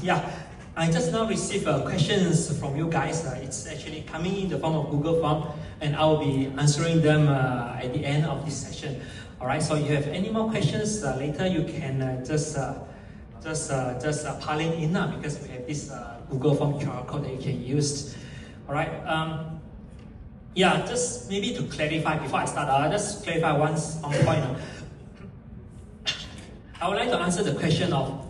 Yeah, I just now received questions from you guys. It's actually coming in the form of Google Form, and I will be answering them at the end of this session. All right. So if you have any more questions later, you can just pile it in now, because we have this Google Form QR code that you can use. All right. Yeah, just maybe to clarify before I start, I'll just clarify one point. I would like to answer the question of,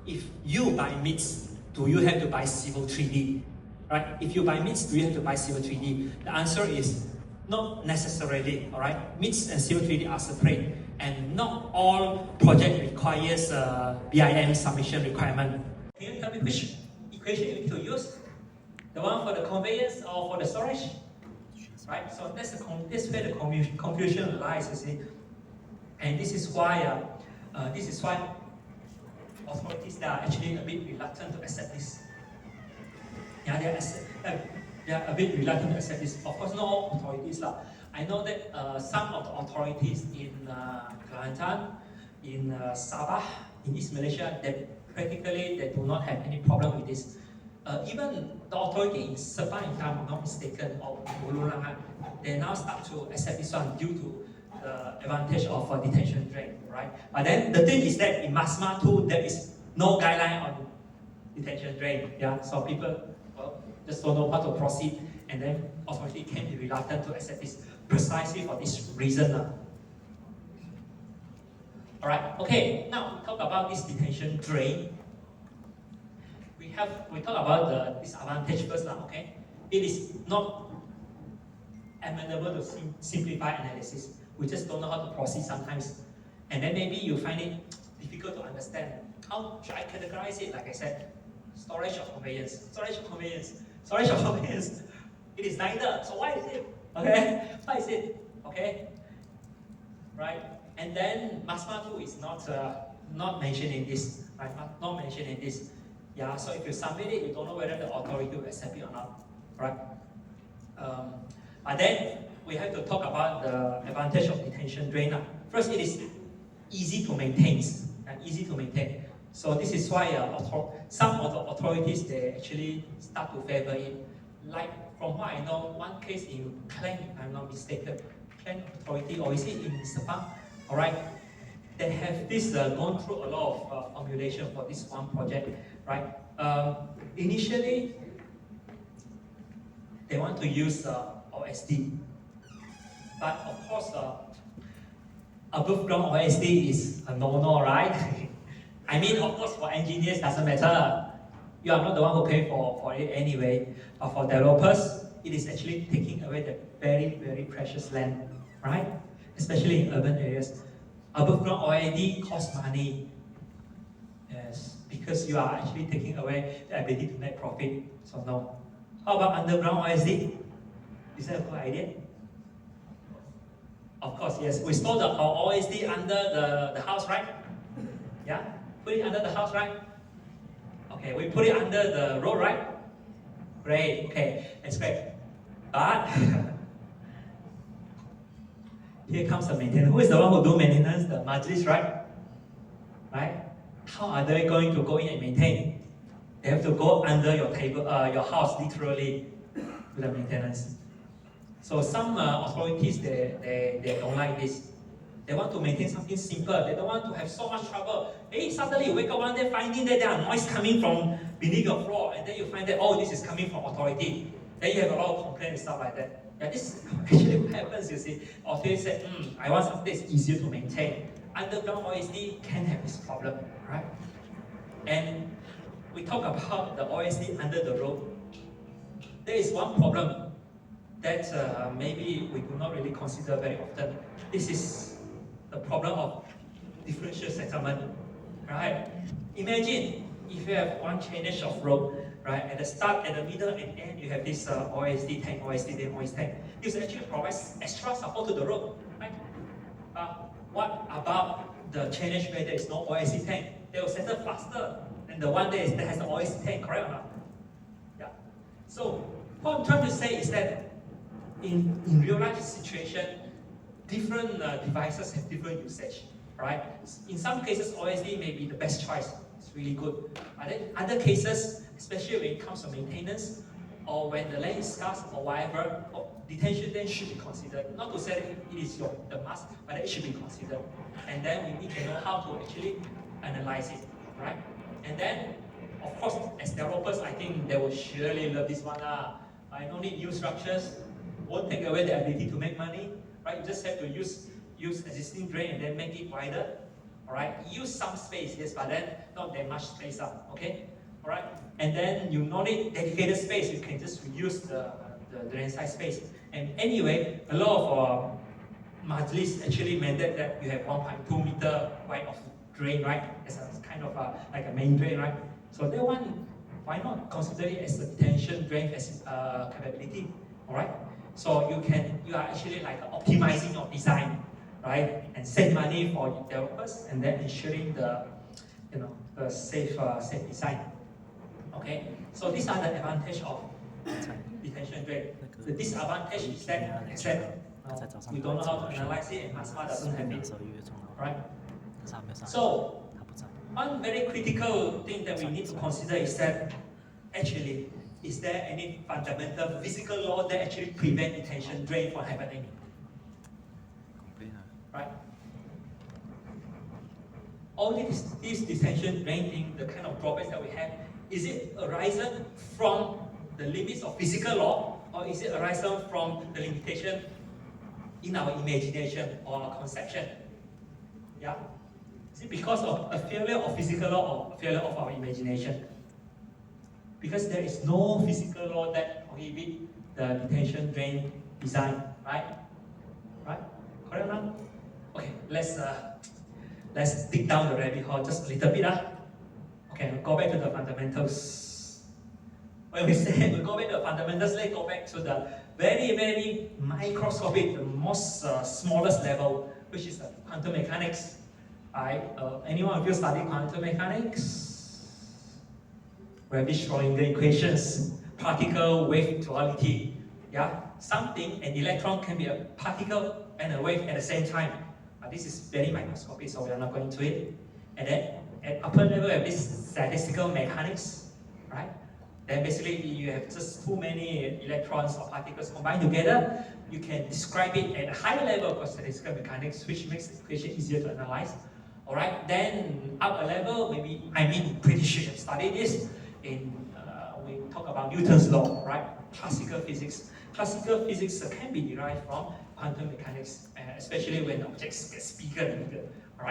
if you buy MiTS, do you have to buy Civil 3D? Right? If you buy MiTS, do you have to buy Civil 3D? The answer is not necessarily. All right? MiTS and Civil 3D are separate, and not all project requires BIM submission requirement. Can you tell me which equation you need to use? The one for the conveyance or for the storage? Right? So that's where the confusion lies. You see, and this is why authorities are actually a bit reluctant to accept this. Yeah, they are a bit reluctant to accept this. Of course, not all authorities. I know that some of the authorities in Kelantan, in Sabah, in East Malaysia, they do not have any problem with this. Even the authority in Sabah, if I'm not mistaken, or Ballroom, they now start to accept this one due to the advantage of a detention drain, right? But then the thing is that in MSMA too, there is no guideline on detention drain. Yeah, so people just don't know how to proceed, and then authority can be reluctant to accept this precisely for this reason. All right. Okay. Now we talk about this detention drain. We talk about the disadvantage first. Okay. It is not amenable to simplify analysis. We just don't know how to proceed sometimes. And then maybe you find it difficult to understand. How should I categorize it? Like I said, storage of conveyance. It is neither. So why is it? Okay? Why is it? Okay? Right? And then MSMA 2 is not mentioned in this. Right? Not mentioned in this. Yeah, so if you submit it, you don't know whether the authority will accept it or not. Right? But then we have to talk about the advantage of detention drain. First, it is easy to maintain. So this is why some of the authorities, they actually start to favor it. Like from what I know, one case in Klang, if I'm not mistaken, Klang authority, or is it in Sabah? All right, they have this gone through a lot of formulation for this one project, right? Initially, they want to use OSD. But of course, above ground OSD is a no-no, right? I mean, of course, for engineers, doesn't matter. You are not the one who pay for it anyway. But for developers, it is actually taking away the very, very precious land, right? Especially in urban areas. Above ground OSD costs money. Yes, because you are actually taking away the ability to make profit. So no. How about underground OSD? Is that a good idea? Of course, yes. We store our OSD under the house, right? Yeah? Put it under the house, right? Okay, we put it under the road, right? Great, okay, that's great. But here comes the maintenance. Who is the one who do maintenance? The majlis, right? Right? How are they going to go in and maintain? They have to go under your table, your house, literally, to the maintenance. So some authorities, they don't like this. They want to maintain something simple. They don't want to have so much trouble. Hey, suddenly you wake up one day finding that there are noise coming from beneath your floor, and then you find that, oh, this is coming from authority. Then you have a lot of complaints and stuff like that. Yeah, this actually what happens, you see. Authority said, I want something that's easier to maintain. Underground OSD can have this problem, right? And we talk about the OSD under the road. There is one problem that maybe we do not really consider very often. This is the problem of differential settlement, right? Imagine if you have one chainage of road, right? At the start, at the middle, and end, you have this OSD tank, OSD tank, OSD tank. This actually provides extra support to the road, right? What about the chainage where there is no OSD tank? They will settle faster than the one that has the OSD tank, correct or not? Yeah. So what I'm trying to say is that in real life situation, different devices have different usage, right? In some cases, OSD may be the best choice. It's really good. But then other cases, especially when it comes to maintenance, or when the land is scarce or whatever, detention then should be considered. Not to say that it is the must, but it should be considered. And then we need to know how to actually analyze it, right? And then, of course, as developers, I think they will surely love this one. I don't need new structures, won't take away the ability to make money, right? You just have to use existing drain and then make it wider, all right? Use some space, yes, but then not that much space up, okay? All right? And then you don't need dedicated space, you can just reuse the drain side space. And anyway, a lot of majlis actually mandate that you have 1.2 meter wide of drain, right? As a kind of like a main drain, right? So that one, why not consider it as a detention drain capability, all right? So you are actually like optimizing your design, right? And save money for developers, and then ensuring the safe design. Okay, so these are the advantage of detention drain. The disadvantage is that we don't know how to analyze it, and MSMA doesn't have it, right? So one very critical thing that we need to consider is that actually, is there any fundamental physical law that actually prevent detention drain from happening? Right? All these detention drain thing, the kind of drawbacks that we have, is it arisen from the limits of physical law, or is it arisen from the limitation in our imagination or our conception? Yeah? Is it because of a failure of physical law or a failure of our imagination? Because there is no physical law that prohibits the detention drain design, right? Right? Correct now? Okay, let's dig down the rabbit hole just a little bit. Okay, we'll go back to the fundamentals. When we say we go back to the fundamentals, let's go back to the very, very microscopic, the most smallest level, which is the quantum mechanics. Anyone of you study quantum mechanics? We have this Schrodinger equations, particle wave duality. Yeah, something, an electron can be a particle and a wave at the same time. This is very microscopic, so we are not going to it. And then at upper level, we have this statistical mechanics, right? Then basically, you have just too many electrons or particles combined together. You can describe it at a higher level of statistical mechanics, which makes the equation easier to analyze. All right. Then up a level, pretty sure you have studied this in we talk about Newton's law, right? Classical physics. Classical physics can be derived from quantum mechanics, especially when objects get bigger and bigger. All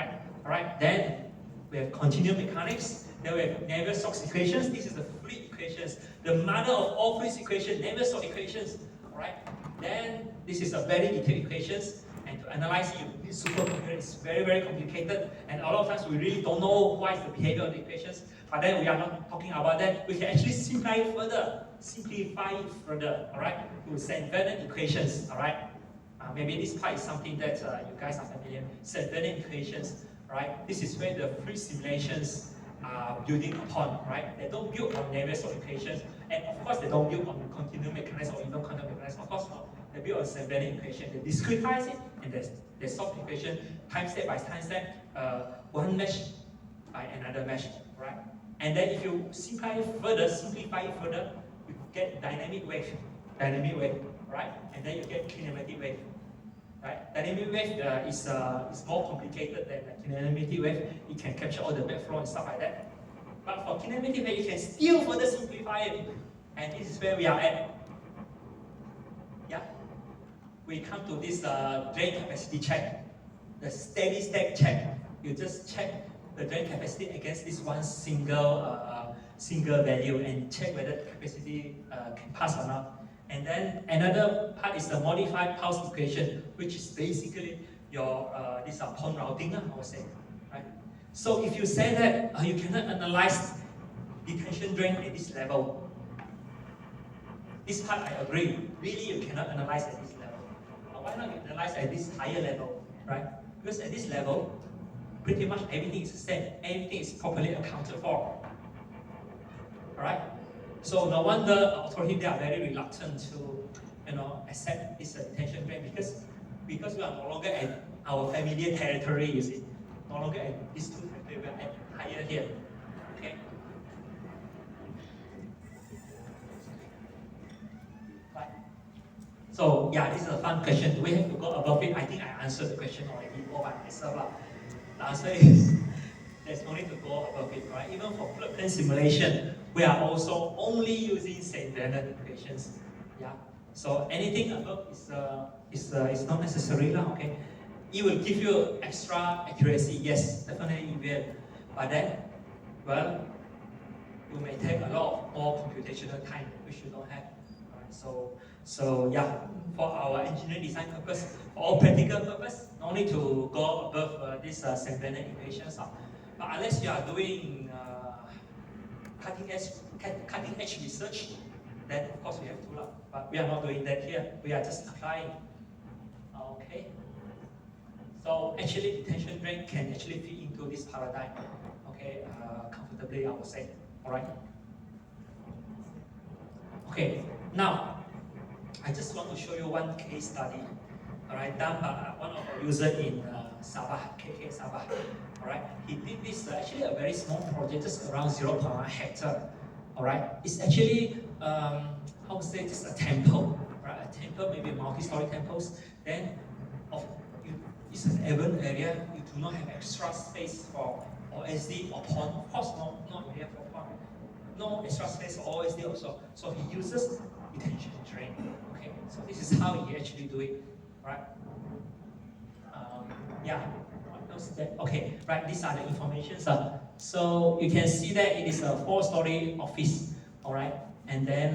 right. Then we have continuum mechanics. Then we have Navier-Stokes equations. This is the fluid equations, the mother of all fluid equations, Navier-Stokes equations. All right. Then this is a very detailed equations, and to analyze it, you need supercomputer. It's very, very complicated, and a lot of times we really don't know what is the behavior of the equations. But then we are not talking about that. We can actually simplify it further. All right. To St. Bernard equations. All right. Maybe this part is something that you guys are familiar with. St. Bernard equations. Right. This is where the free simulations are building upon. Right. They don't build on Navier-Stokes equations, and of course they don't build on continuum mechanics or even quantum mechanics. Of course not. They build on St. Bernard equation. They discretize it and they solve the equation time step by time step, one mesh by another mesh. Right. And then if you simplify it further, you get dynamic wave, right? And then you get kinematic wave, right? Dynamic wave is more complicated than the kinematic wave. It can capture all the backflow and stuff like that. But for kinematic wave, you can still further simplify it, and this is where we are at. Yeah, we come to this drain capacity check, the steady state check. You just check the drain capacity against this one single value and check whether the capacity can pass or not. And then another part is the modified pulse equation, which is basically your this pond routing, I would say, right? So if you say that you cannot analyze detention drain at this level, this part I agree. Really, you cannot analyze at this level. Why not you analyze at this higher level, right? Because at this level, pretty much everything is the same. Everything is properly accounted for. Alright? So no wonder authorities are very reluctant to accept this detention drain because we are no longer at our familiar territory, you see. No longer at these two territories, we are at higher here. Okay? So yeah, this is a fun question. Do we have to go above it? I think I answered the question already all by myself. The answer is there's no need to go above it, right? Even for flood plain simulation, we are also only using St. Bernard equations. Yeah. So anything above is not necessary, okay? It will give you extra accuracy, yes, definitely it will. But then, well, you may take a lot more computational time, which you don't have. Right? So yeah, for our engineering design purpose, for all practical purpose, no need to go above this St. Bernard equations. But unless you are doing cutting edge research, then of course we have to. But we are not doing that here. We are just applying. Okay. So actually, detention drain can actually fit into this paradigm. Okay, comfortably, I would say. All right. Okay. Now, I just want to show you one case study. All right, done by one of our users in Sabah, KK Sabah. All right, he did this actually a very small project, just around 0.1 hectare. All right, it's actually how to say, just a temple, right? A temple, maybe multi-story temples. Then, it's an urban area. You do not have extra space for OSD or pond. Of course, no area for pond. No extra space for OSD also. So he uses detention drain. Okay, so this is how he actually do it, right? Yeah. Okay, right. These are the information. So you can see that it is a 4-story office. All right, and then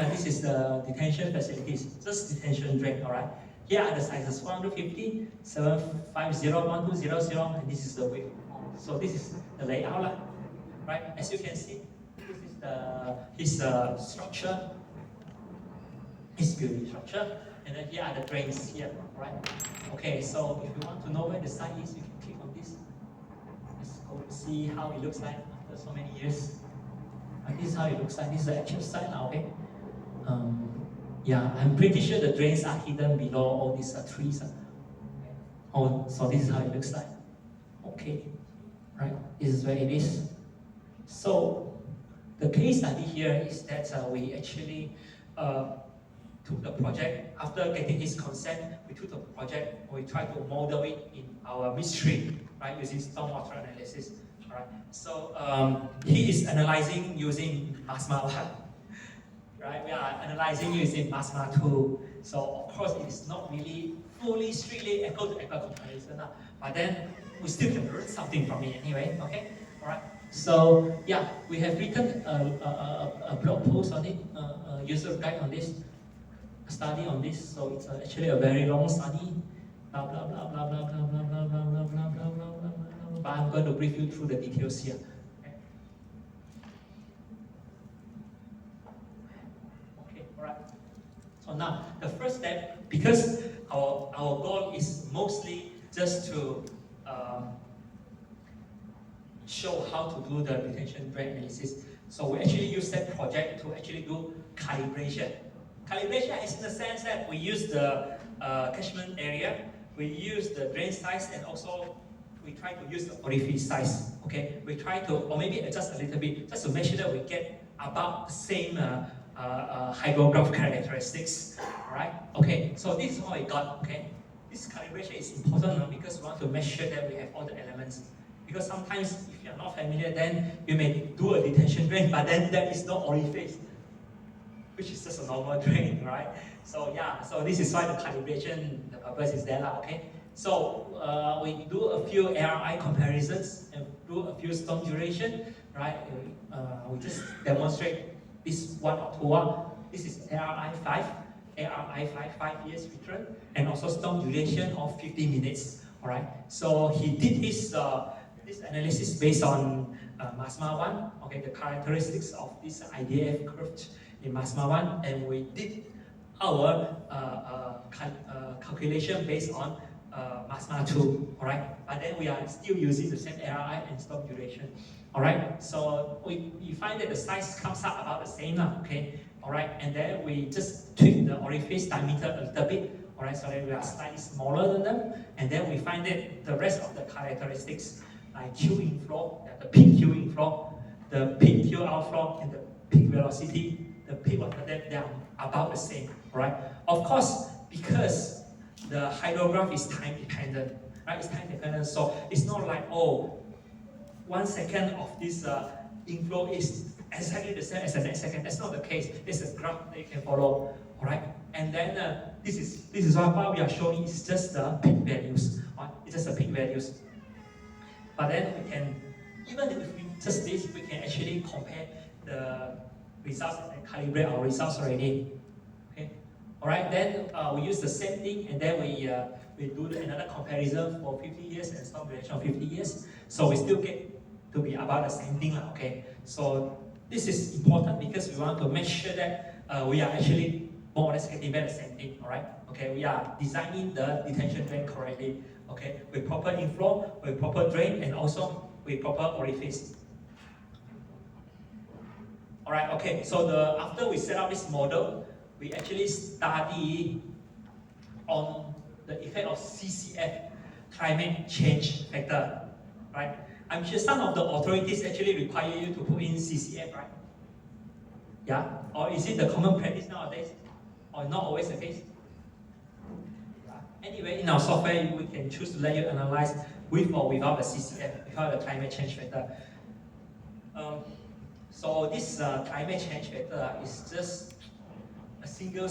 this is the detention facilities. Just detention drain. All right. Here are the sizes 150, 750, 1200, and this is the width. So this is the layout, right? As you can see, this is his structure, his building structure, and then here are the drains here, right? Okay, so if you want to know where the site is, you can click on this. Let's go see how it looks like after so many years. This is how it looks like. This is the actual site now, okay? Yeah, I'm pretty sure the drains are hidden below all these trees. Oh, so this is how it looks like. Okay, right, this is where it is. So, the case study here is that we actually took the project, after getting his consent, we took the project, we tried to model it in our mystery, right, using stormwater analysis. All right, so he is analyzing using MSMA 1. Right, we are analyzing using MSMA 2. So of course it is not really fully strictly echo-to-echo comparison, but then we still can learn something from it anyway. Okay, all right. So yeah, we have written a blog post on it, a user guide on this, a study on this. So it's actually a very long study. Blah blah blah blah blah blah blah blah blah blah blah blah blah. But I'm going to brief you through the details here. So now, the first step, because our goal is mostly just to show how to do the detention drain analysis. So we actually use that project to actually do calibration. Calibration is in the sense that we use the catchment area, we use the drain size, and also we try to use the orifice size. Okay, we try to, or maybe adjust a little bit, just to make sure that we get about the same hydrograph characteristics. Alright? Okay, so this is how I got. Okay, this calibration is important because we want to make sure that we have all the elements. Because sometimes if you're not familiar, then you may do a detention drain, but then there is no orifice, which is just a normal drain, right? So yeah, so this is why the calibration, the purpose is there, okay? So we do a few ARI comparisons and do a few storm duration, right? We just demonstrate this 1 or 2. This is ARI 5, 5 years return, and also storm duration of 50 minutes. All right. So he did his this analysis based on MSMA 1. Okay, the characteristics of this IDF curve in MSMA 1, and we did our calculation based on MSMA 2. All right. But then we are still using the same ARI and storm duration. All right, so we find that the size comes out about the same now, okay? All right, and then we just tweak the orifice diameter a little bit, all right, so that we are slightly smaller than them, and then we find that the rest of the characteristics, like Q inflow, the peak Q inflow, the peak Q outflow, and the peak velocity, the peak water depth, they are about the same, right? Of course, because the hydrograph is time dependent, right? It's time dependent, so it's not like, oh, 1 second of this inflow is exactly the same as the next second. That's not the case. There's a graph that you can follow, all right? And then this is what we are showing is just the peak values, right? It's just the peak values. But then we can, even if we just this, we can actually compare the results and calibrate our results already. Okay, all right. Then we use the same thing, and then we do another comparison for 50 years and some variation of 50 years. So we still get to be about the same thing, okay? So this is important because we want to make sure that we are actually more or less getting back the same thing, all right? Okay, we are designing the detention drain correctly, okay? With proper inflow, with proper drain, and also with proper orifice. All right, okay, so after we set up this model, we actually study on the effect of CCF, climate change factor, right? I'm sure some of the authorities actually require you to put in CCF, right? Yeah? Or is it the common practice nowadays? Or not always the case? Yeah. Anyway, in our software, we can choose to let you analyze with or without the CCF, without the climate change factor. So this climate change factor is just a single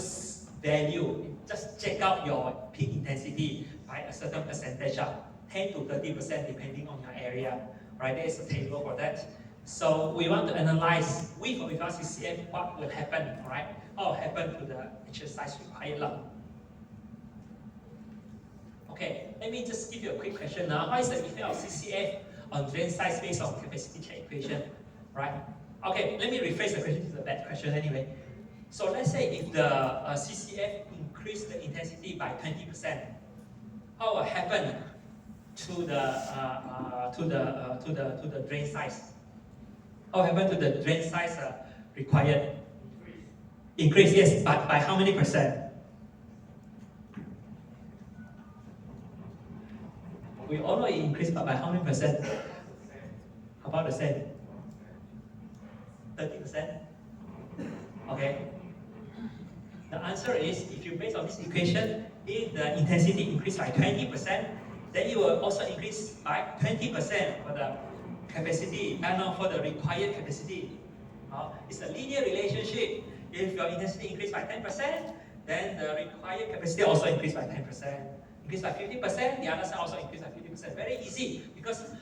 value. Just check out your peak intensity by a certain percentage, 10 to 30% depending on your area. Right, there is a table for that. So we want to analyze with or without CCF what will happen, right? What will happen to the exercise required. Okay, let me just give you a quick question now. What is the effect of CCF on drain size based on capacity check equation, right? Okay, let me rephrase the question. It's a bad question anyway. So let's say if the CCF increase the intensity by 20%, what will happen to the drain size? What happened to the drain size required? Increase, yes, but by how many percent? We all know it increased, but by how many percent? About the same. 30%? Okay. The answer is, if you base on this equation, if the intensity increased by 20%, then it will also increase by 20% for the capacity, and for the required capacity. It's a linear relationship. If your intensity increased by 10%, then the required capacity also increased by 10%. Increased by 50%, the other side also increased by 50%. Very easy, because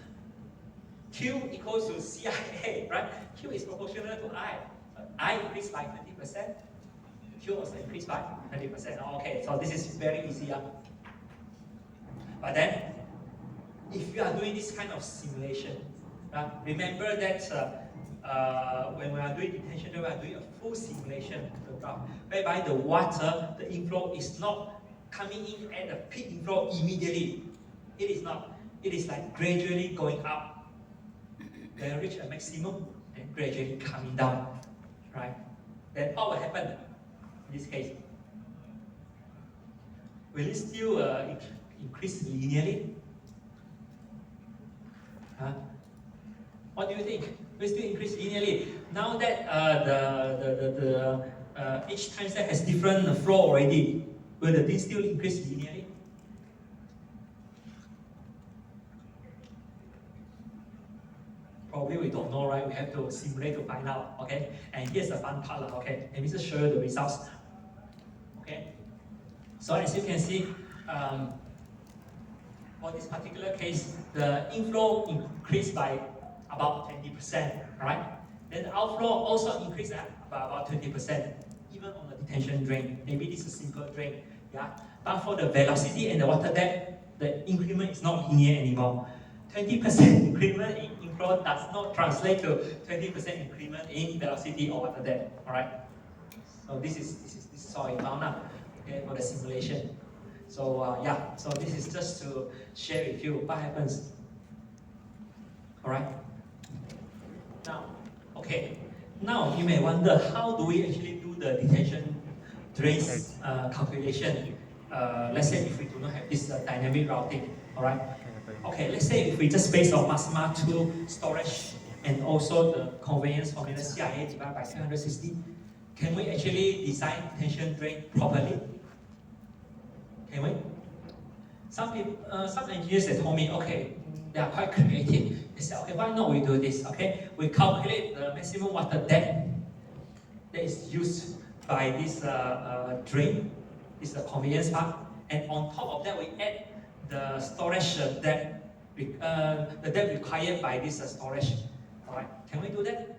Q equals to CIA, right? Q is proportional to I. I increased by 20%, Q also increased by 20%. Okay, so this is very easy. But then, if you are doing this kind of simulation, remember that when we are doing detention, we are doing a full simulation of the graph, whereby the water, the inflow is not coming in at the peak inflow immediately. It is not. It is like gradually going up, then reach a maximum, and gradually coming down, right? Then what will happen in this case? Will it still increase linearly? What do you think? Will it still increase linearly? Now that each time step has different flow already, will the thing still increase linearly? Probably we don't know, right? We have to simulate to find out, okay? And here's the fun part, okay? Let me just show you the results, okay? So as you can see, for this particular case, the inflow increased by about 20%, right? Then the outflow also increased by about 20%, even on the detention drain. Maybe this is a simple drain, yeah? But for the velocity and the water depth, the increment is not linear anymore. 20% increment in inflow does not translate to 20% increment in velocity or water depth, all right? So this is how I found out, okay, for the simulation. So yeah, so this is just to share with you what happens. All right. Now, okay. Now you may wonder, how do we actually do the detention drains calculation? Let's say if we do not have this dynamic routing. All right. Okay. Let's say if we just base on MSMA 2 storage and also the conveyance formula CIA divided by 360. can we actually design detention drain properly? Can we? Some people, some engineers they told me, okay, they are quite creative. They said, okay, why not we do this? Okay, we calculate the maximum water depth that is used by this drain, this is the conveyance part, and on top of that we add the storage depth, the depth required by this storage. All right, can we do that?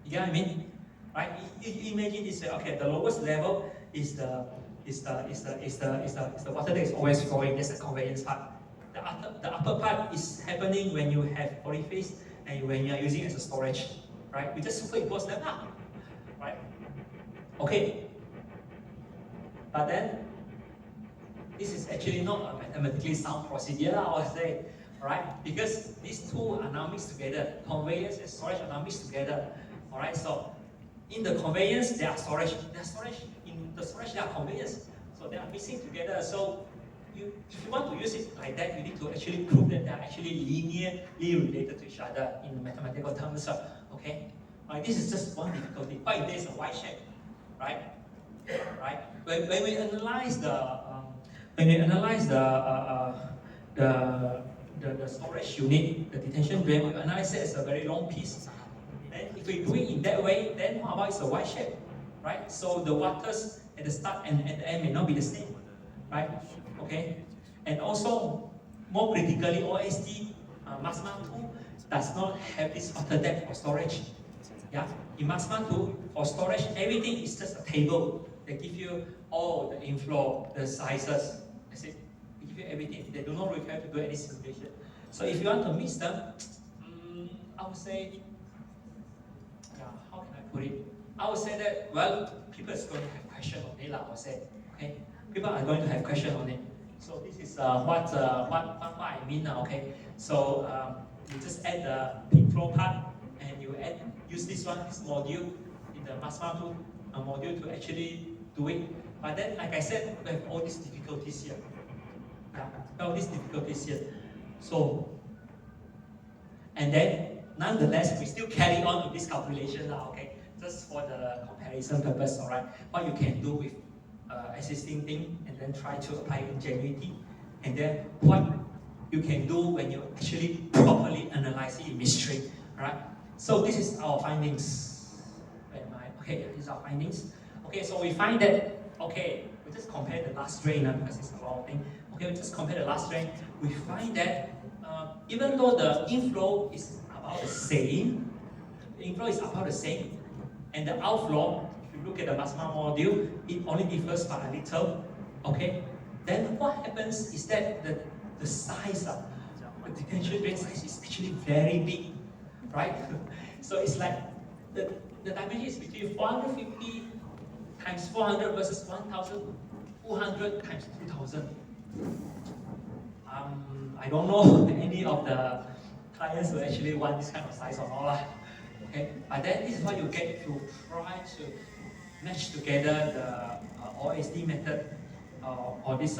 You get what I mean? Right? You imagine this. Okay, the lowest level is the water that is always flowing. That's the conveyance part. The upper part is happening when you have polyphase and when you are using it as a storage. Right? We just superimpose them up. Right? Okay. But then this is actually not a mathematically sound procedure, I would say. Right? Because these two are now mixed together. Conveyance and storage are now mixed together. Alright, so in the conveyance there are storage. In the storage there are conveyance. So they are mixing together. So if you want to use it like that, you need to actually prove that they are actually linearly related to each other in mathematical terms. Okay? This is just one difficulty. But if there's a Y shape, right? Right? When we analyze the storage unit, the detention drain, we analyze it as a very long piece. And if we do it in that way, then how about it's a Y shape, right? So the waters at the start and at the end may not be the same, right? Okay. And also, more critically, OSD MSMA 2 does not have this water depth for storage. Yeah. In MSMA 2, for storage, everything is just a table. They give you all the inflow, the sizes. That's it. They give you everything. They do not require to do any simulation. So if you want to mix them, I would say, how can I put it? I would say that, well, people are going to have questions on it, I would say. Okay? People are going to have questions on it. So this is what I mean now, okay? So you just add the peak flow part and you use this module in the MSMA 2 module to actually do it. But then, like I said, we have all these difficulties here. All these difficulties here. So, and then, nonetheless, we still carry on with this calculation now, okay? Just for the comparison purpose, all right? What you can do with existing thing and then try to apply ingenuity, and then what you can do when you actually properly analyze it in mystery, all right? So this is our findings. Where am I? Okay, these are our findings. Okay, so we find that, okay, we just compare the last drain because it's a long thing. Okay, we just compare the last drain. We find that even though the inflow is about the same, and the outflow, if you look at the MSMA module, it only differs by a little, okay? Then what happens is that the size of the detention drain size is actually very big, right? So it's like the dimension is between 450 times 400 versus 1,200 times 2,000. I don't know any of the clients who actually want this kind of size or not. Okay, but then this is what you get if you try to match together the OSD method or this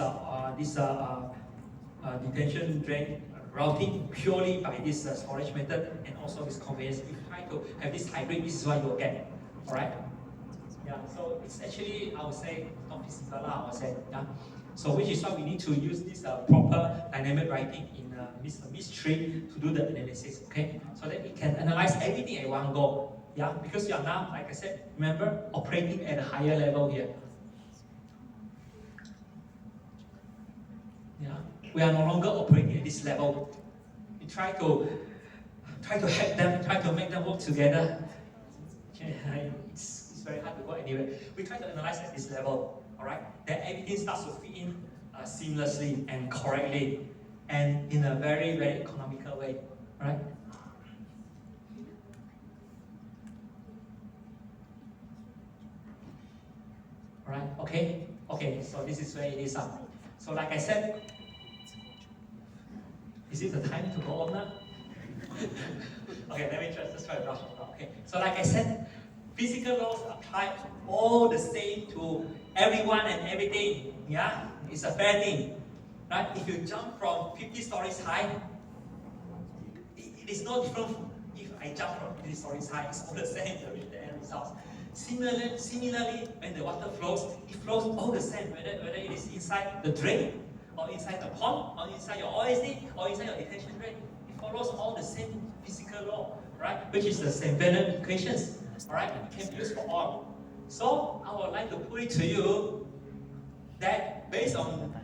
detention drain routing purely by this storage method and also this conveyance. If you try to have this hybrid, this is what you'll get. All right. Yeah. So it's actually, I would say, not feasible. I would say. Yeah. So which is why we need to use this proper dynamic writing in MIS tree to do the analysis, okay? So that we can analyze everything at one go, yeah? Because you are now, like I said, remember, operating at a higher level here. Yeah? We are no longer operating at this level. We try to hack them, try to make them work together. It's very hard to go anywhere. We try to analyze at this level. Alright, then everything starts to fit in seamlessly and correctly and in a very, very economical way, right? Alright, okay, so this is where it is. So like I said, is it the time to go on now? Okay, let me just try to brush on. Okay, so like I said, physical laws apply all the same to everyone and everything. Yeah, it's a fair thing, right? If you jump from 50 stories high, it is no different if I I jump from this story high, it's all the same, the end results. Similarly, when the water flows, it flows all the same, whether it is inside the drain, or inside the pond, or inside your OSD, or inside your detention drain. It follows all the same physical law, right? Which is the St. Bernard equations, alright? It can be used for all. So I would like to put it to you that based on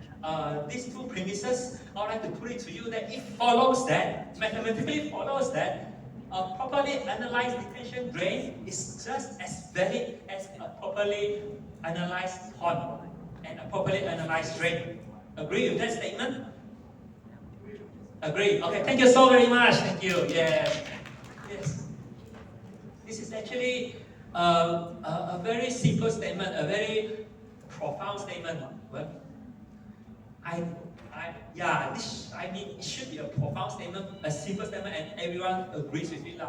these two premises, I would like to put it to you that it follows that, mathematically follows that, a properly analyzed detention drain is just as valid as a properly analyzed pond and a properly analyzed drain. Agree with that statement? Agree. Okay, thank you so very much. Thank you. Yeah. Yes. This is actually a very simple statement, a very profound statement. Well, I mean, it should be a profound statement, a simple statement, and everyone agrees with it.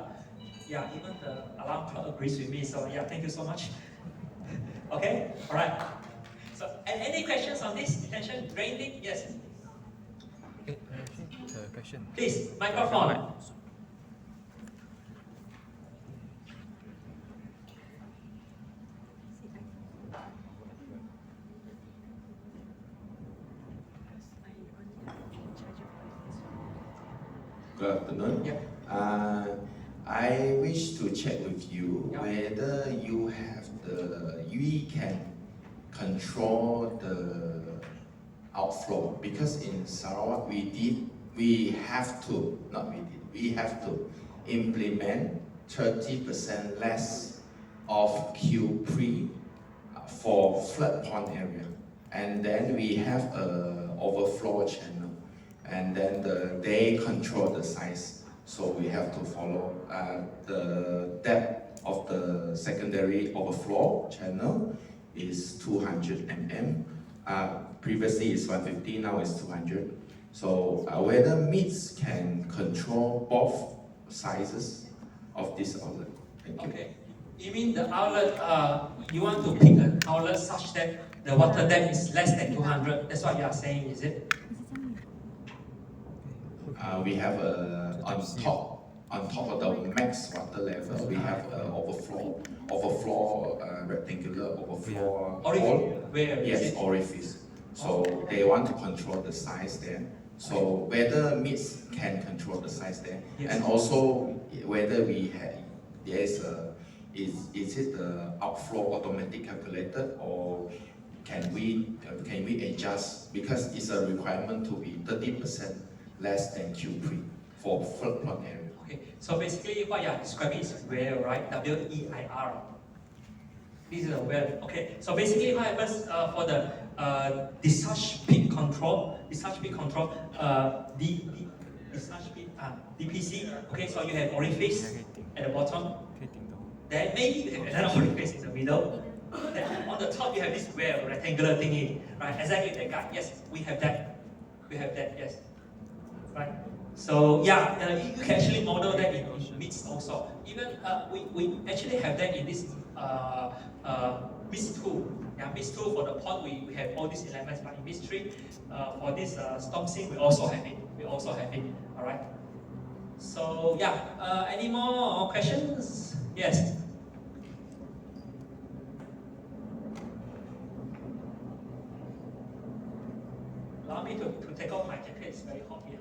Yeah, even the alarm clock agrees with me, so yeah, thank you so much. Okay, all right. So, and any questions on this detention drain thing? Yes. Question. Please, microphone. Good afternoon. Yep. I wish to check with you Yep. whether we can control the outflow, because in Sarawak we have to implement 30% less of Q3 for flood pond area, and then we have a overflow channel, and then they control the size, so we have to follow the depth of the secondary overflow channel is 200 mm. Previously it's 150, now it's 200. So whether MiTS can control both sizes of this outlet. Thank you. Okay. You mean the outlet, you want to pick an outlet such that the water depth is less than 200? That's what you are saying, is it? We have on top of the max water level, we have overflow rectangular overflow hole. Where Yes, is it? orifice. So they want to control the size there. So whether MiTS can control the size there, Yes. and also whether is it the outflow automatic calculated, or can we adjust, because it's a requirement to be 30% less than Q3 for flood pond area. Okay, so basically what you are describing is weir, right? W-E-I-R. This is a weir. Okay, so basically what happens for the discharge peak control, DPC. Okay, so you have orifice at the bottom. Then maybe you have another orifice in the middle. Then on the top you have this weir, rectangular thingy, right? Exactly that guy. Yes, we have that. Yes. Right. So yeah, you can actually model that in MiTS also. Even we actually have that in this MiTS 2. Yeah, MiTS 2 for the pond we have all these elements, but in MiTS 3 for this storm sink we also have it. All right. So yeah, any more questions? Yes. Allow me to take off my jacket. It's very hot here.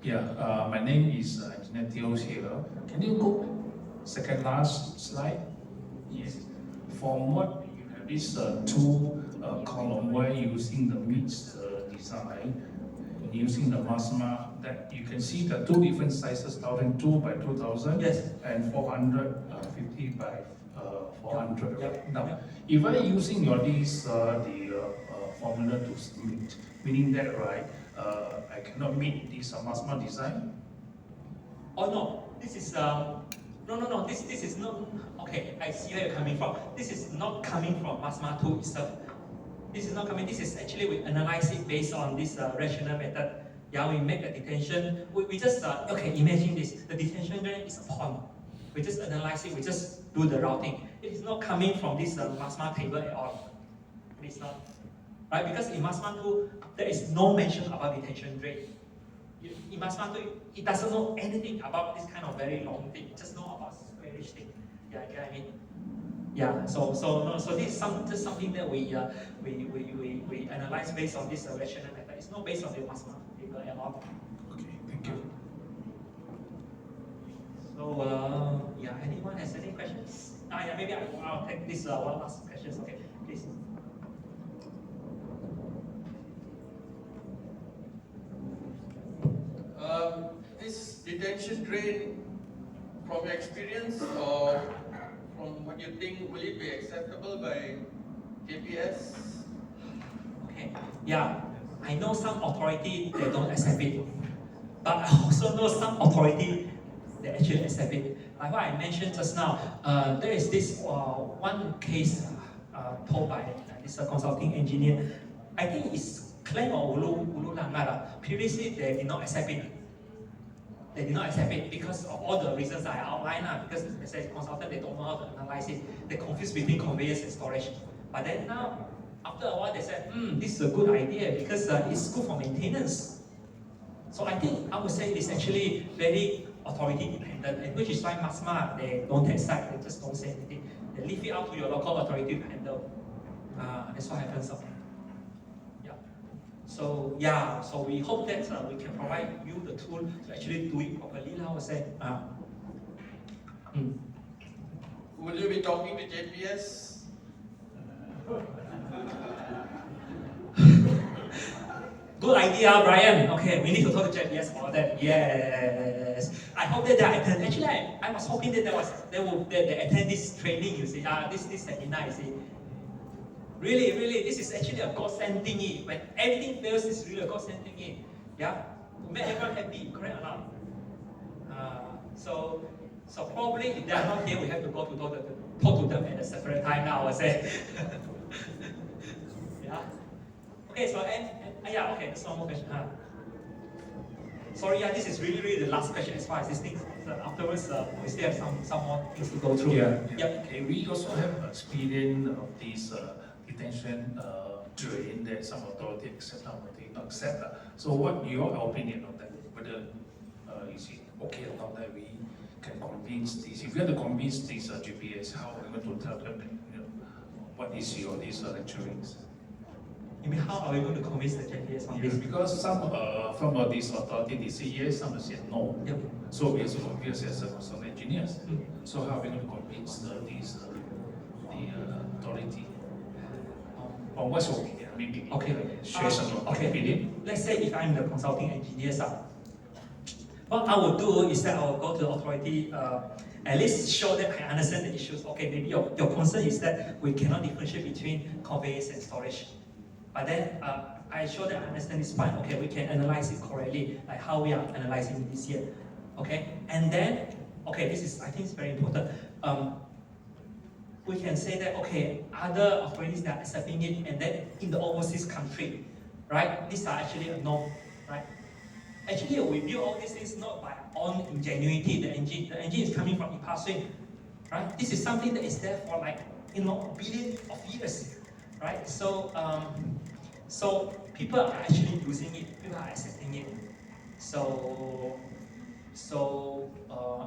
Yeah, my name is Engineer Theo here. Can you go second last slide? Yes. From what you have this two column where using the MiTS design, using the MSMA, that you can see the two different sizes, 1002 by 2000, Yes. and 450 by 400. Yep. Now, if I using your the formula to submit, meaning that right, I cannot meet this MSMA design. Oh no, this is no. This is not okay. I see where you're coming from. This is not coming from MSMA 2 itself. This is not coming. This is actually we analyze it based on this rational method. Yeah, we make a detention. We just okay. Imagine this: the detention drain is a pond. We just analyze it. We just do the routing. It is not coming from this MSMA table at all. It is not, right? Because in MSMA 2, there is no mention about detention drain. In MSMA 2, it doesn't know anything about this kind of very long thing. It just know about squarish thing. Yeah, you get what I mean? Yeah. So this is just something that we analyze based on this rational method. It's not based on the MSMA table at all. Okay, thank you. So yeah, anyone has any questions? Yeah, maybe I'll take this one last question. Okay, please. This detention drain, from your experience or from what you think, will it be acceptable by JPS? Okay, yeah, I know some authority they don't accept it, but I also know some authority they actually accept it. Like what I mentioned just now, there is this one case told by this consulting engineer. I think it's Klang or Ulu Langat. Previously, they did not accept it. They did not accept it because of all the reasons I outlined. Because as a consultant, they don't know how to analyze it. They confuse between conveyance and storage. But then now, after a while, they said, this is a good idea because it's good for maintenance. So I think I would say it's actually very authority dependent, and which is why MSMA, they don't take side, they just don't say anything. They leave it out to your local authority to handle. That's what happens. So yeah, so we hope that we can provide you the tool to actually do it properly. I would say. Will you be talking to JPS? Good idea, Brian. Okay, we need to talk to JPS about that. Yes, I hope that they attend. Actually, I was hoping that they attend this training. You see, this seminar. You see. Really, this is actually a godsend thingy. When everything fails, it's really a godsend thingy. Yeah, to make everyone happy, correct or not? So probably if they are not here, we have to go to talk to them at a separate time now. I would say. Yeah. Okay. So yeah. Okay. There's one more question. Sorry. Yeah. This is really the last question as far as this thing. Afterwards, we still have some more things to go through. Yeah. Yep. Okay. We also have experience of this detention drain that some authority accept, some authority not accept. So what your opinion on that? Whether is it okay or not that we can convince this? If we have to convince this GPS, how are we going to tell them that, what is your lecturings? You mean how are we going to convince the JPS on Yes, this? because some from this authority they say yes, some say no. Yep. So we also confused as a consultant engineers. So how are we going to convince the authority? Or what's your opinion? Maybe Okay. share some of your opinion. Let's say if I'm the consulting engineer, what I would do is that I will go to the authority, at least show that I understand the issues. Okay, maybe your concern is that we cannot differentiate between conveyance and storage. But then I show that I understand this fine. Okay, we can analyze it correctly, like how we are analyzing this here. Okay, and then, okay, this is, I think it's very important. We can say that, okay, other authorities that are accepting it, and then in the overseas country, right? These are actually a norm, right? Actually, we build all these things not by our own ingenuity. The engine is coming from Ipaswing, right? This is something that is there for like, billions of years, right? So people are actually using it, people are accepting it. So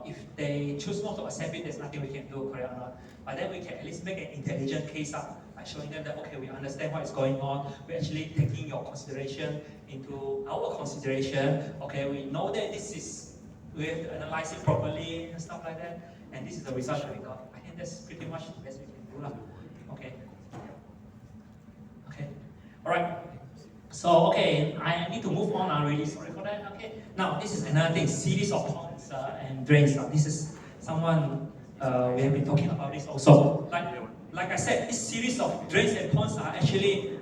if they choose not to accept it, there's nothing we can do, correct or not? But then we can at least make an intelligent case up by showing them that, okay, we understand what is going on. We're actually taking your consideration into our consideration. Okay, we know that we have to analyze it properly and stuff like that. And this is the result that we got. I think that's pretty much the best we can do. Okay. Okay. All right. So, okay, I need to move on. I'm really sorry for that. Okay. Now, this is another thing, series of ponds and drains. This is someone, we have been talking about this also. Like I said, this series of drains and ponds are actually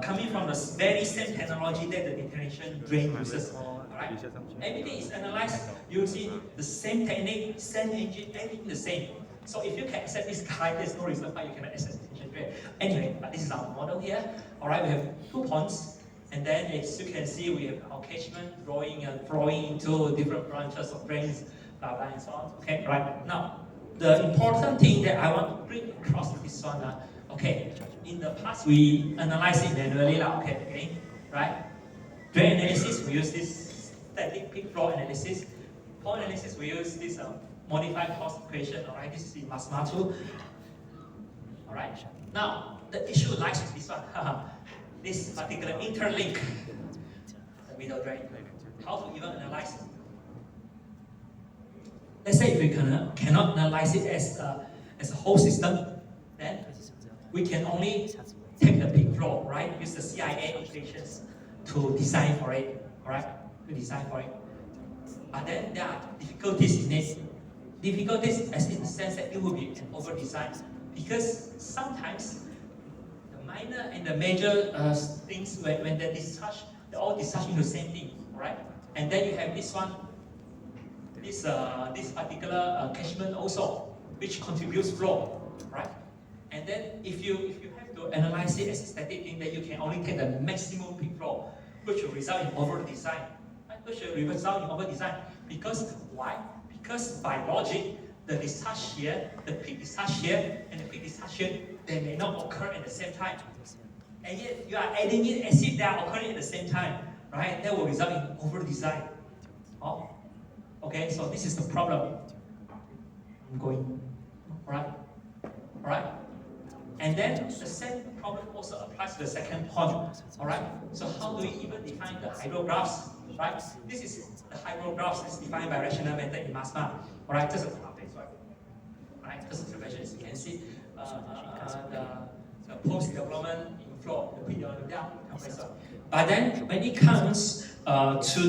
coming from the very same technology that the detention drain uses. Right? Everything is analyzed using the same technique, same engine, everything the same. So if you can accept this guy, there's no reason why you cannot accept detention drain. Anyway, but this is our model here. All right, we have 2 ponds, and then as you can see, we have our catchment growing and flowing into different branches of drains, blah blah and so on. Okay, right now, the important thing that I want to bring across this one, okay, in the past we analyze it manually, okay, again, right? Drain analysis, we use this static peak flow analysis. Pond analysis, we use this modified cost equation. All right, this is the MSMA tool. All right. Now the issue lies with this one. This particular interlink, the middle drain. How to even analyze it? Let's say if we cannot analyze it as a whole system, then we can only take the peak flow, right? Use the CIA equations to design for it, all right? To design for it. But then there are difficulties in it. Difficulties as in the sense that it will be an over-design, because sometimes the minor and the major things, when they discharge, they all discharge into the same thing, right? And then you have this one, this particular catchment also, which contributes flow, right? And then if you have to analyze it as a static thing, then you can only take the maximum peak flow, which will result in over-design. Which will result in over-design. Because why? Because by logic, the discharge here, the peak discharge here, and the peak discharge here, they may not occur at the same time. And yet you are adding it as if they are occurring at the same time, right? That will result in over-design. Oh? Okay, so this is the problem. I'm going, alright? And then the same problem also applies to the second pond, alright? So how do we even define the hydrographs, right? This is the hydrographs as defined by rational method in MSMA, alright? Just a right? Just a measure, as you can see, the post-development inflow, the pre-development compressor. But then when it comes to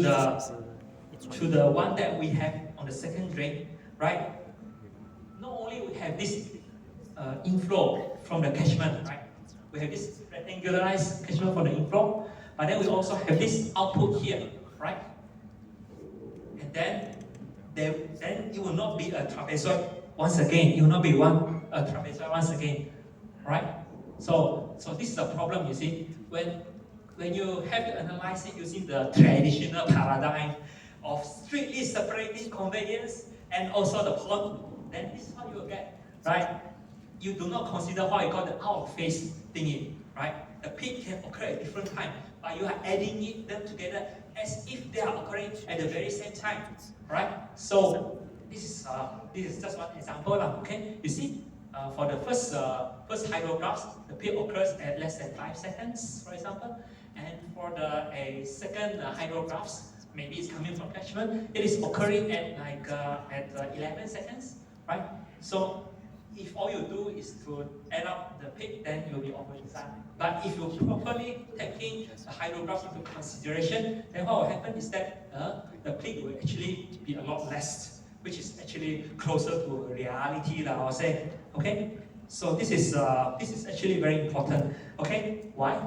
the one that we have on the second drain, right? Not only we have this inflow from the catchment, right? We have this rectangularized catchment from the inflow, but then we also have this output here, right? And then it will not be a trapezoid once again. It will not be a trapezoid once again, right? So this is a problem, you see. When you have to analyze it using the traditional paradigm of strictly separating conveyance and also the pond, then this is how you will get, right? You do not consider what you call the out of phase thingy, right? The peak can occur at different time, but you are adding them together as if they are occurring at the very same time, right? So this is just one example, okay? You see, for the first hydrographs, the peak occurs at less than 5 seconds, for example, and for a second hydrographs, maybe it's coming from catchment, it is occurring at 11 seconds, right? So if all you do is to add up the peak, then you'll be over-designed. But if you properly taking the hydrographs into consideration, then what will happen is that the peak will actually be a lot less, which is actually closer to reality, I would say. Okay, so this is actually very important. Okay, why?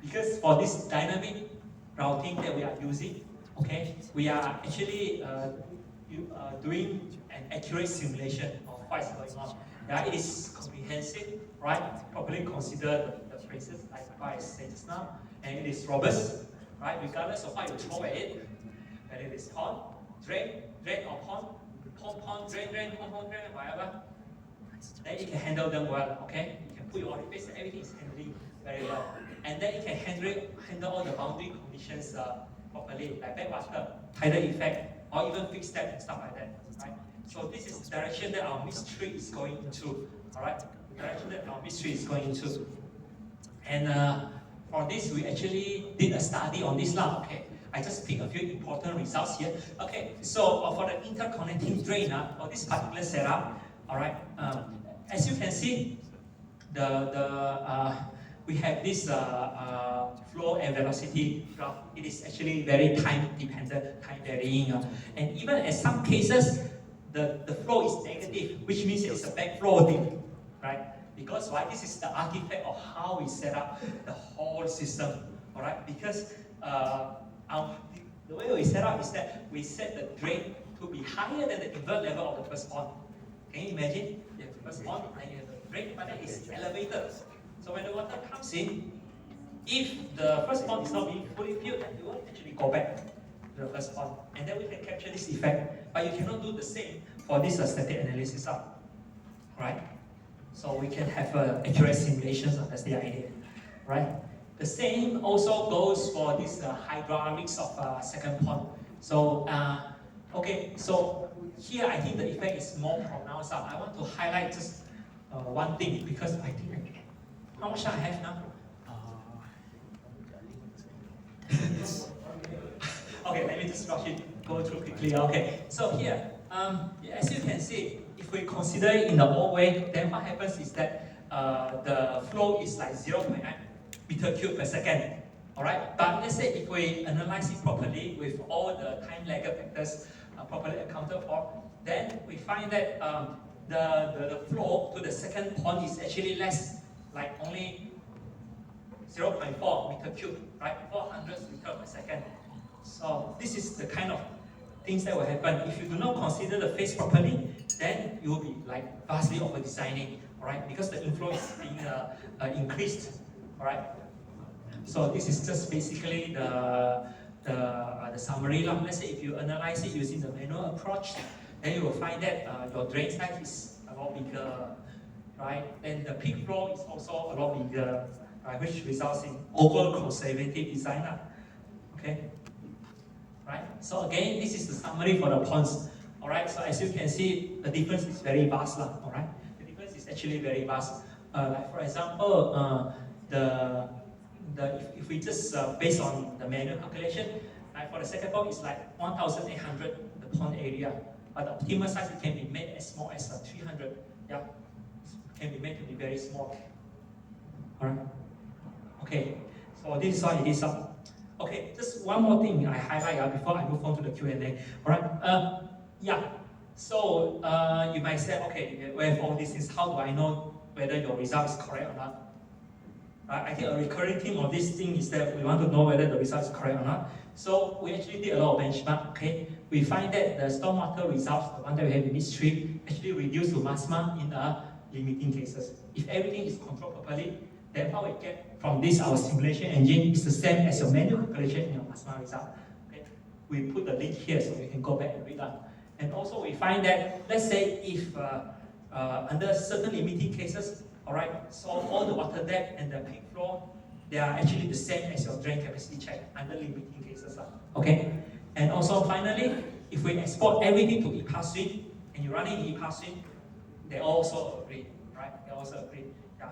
Because for this dynamic routing that we are using, okay, we are actually doing an accurate simulation of what is going on. Yeah, it is comprehensive, right? Properly consider the phrases like I said just now, and it is robust, right? Regardless of what you throw at it, whether it is pond, drain or pond, drain, pond, drain, whatever, then it can handle them well, okay? You can put your orifice and everything is handling very well. And then it can handle all the boundary conditions properly, like backwater, tidal effect, or even fixed depth and stuff like that, right? So this is the direction that our MiTS tree is going into, all right? The direction that our MiTS tree is going into. And for this, we actually did a study on this now, okay? I just picked a few important results here. Okay, so for the interconnecting drain for this particular setup, all right, as you can see, we have this flow and velocity graph. It is actually very time dependent, time varying. And even in some cases, the flow is negative, which means it's a backflow thing, right? Because why? This is the artifact of how we set up the whole system, all right? Because the way we set up is that we set the drain to be higher than the invert level of the first pond. Can you imagine? You have first pond, and you have the drain, but then it's elevated. So when the water comes in, if the first pond is not being fully filled, then it will actually go back to the first pond. And then we can capture this effect. But you cannot do the same for this static analysis, right? So we can have accurate simulations, that's the idea, right? The same also goes for this hydraulics of second pond. So, okay, so here I think the effect is more pronounced. I want to highlight just one thing because I think, how much I have now? Okay, let me just rush it, go through quickly. Okay, so here, as you can see, if we consider it in the old way, then what happens is that the flow is like 0.9 meter cube per second. Alright, but let's say if we analyze it properly with all the time lag factors properly accounted for, then we find that the flow to the second pond is actually less, like only 0.4 meter cube, right? 400 meters per second. So this is the kind of things that will happen. If you do not consider the phase properly, then you will be like vastly over designing, alright? Because the inflow is being increased, alright? So this is just basically the summary. Let's say if you analyze it using the manual approach, then you will find that your drain size is a lot bigger, right? Then the peak flow is also a lot bigger, right? Which results in over-conservative design, okay? Right? So again, this is the summary for the ponds. All right. So as you can see, the difference is very vast, all right? The difference is actually very vast. Like for example, if we just based on the manual calculation, like for the second pond, it's like 1,800 the pond area, but the optimal size it can be made as small as 300. Yeah, it can be made to be very small. All right. Okay. So this is how it is. Okay, just one more thing I highlight before I move on to the Q&A. All right. Yeah. So you might say, okay, with all this is how do I know whether your result is correct or not? I think a recurring theme of this thing is that we want to know whether the result is correct or not. So we actually did a lot of benchmark. Okay, we find that the stormwater results, the one that we have in this tree, actually reduced to MSMA in the limiting cases. If everything is controlled properly, then what we get from this our simulation engine is the same as your manual calculation in your MSMA result. Okay, we put the link here so you can go back and read that. And also we find that, let's say if under certain limiting cases, all right, so all the water depth and the peak flow, they are actually the same as your drain capacity check under limiting cases. Okay, and also finally, if we export everything to EPA suite and you run it in EPA suite, they also agree, right? They also agree. Yeah.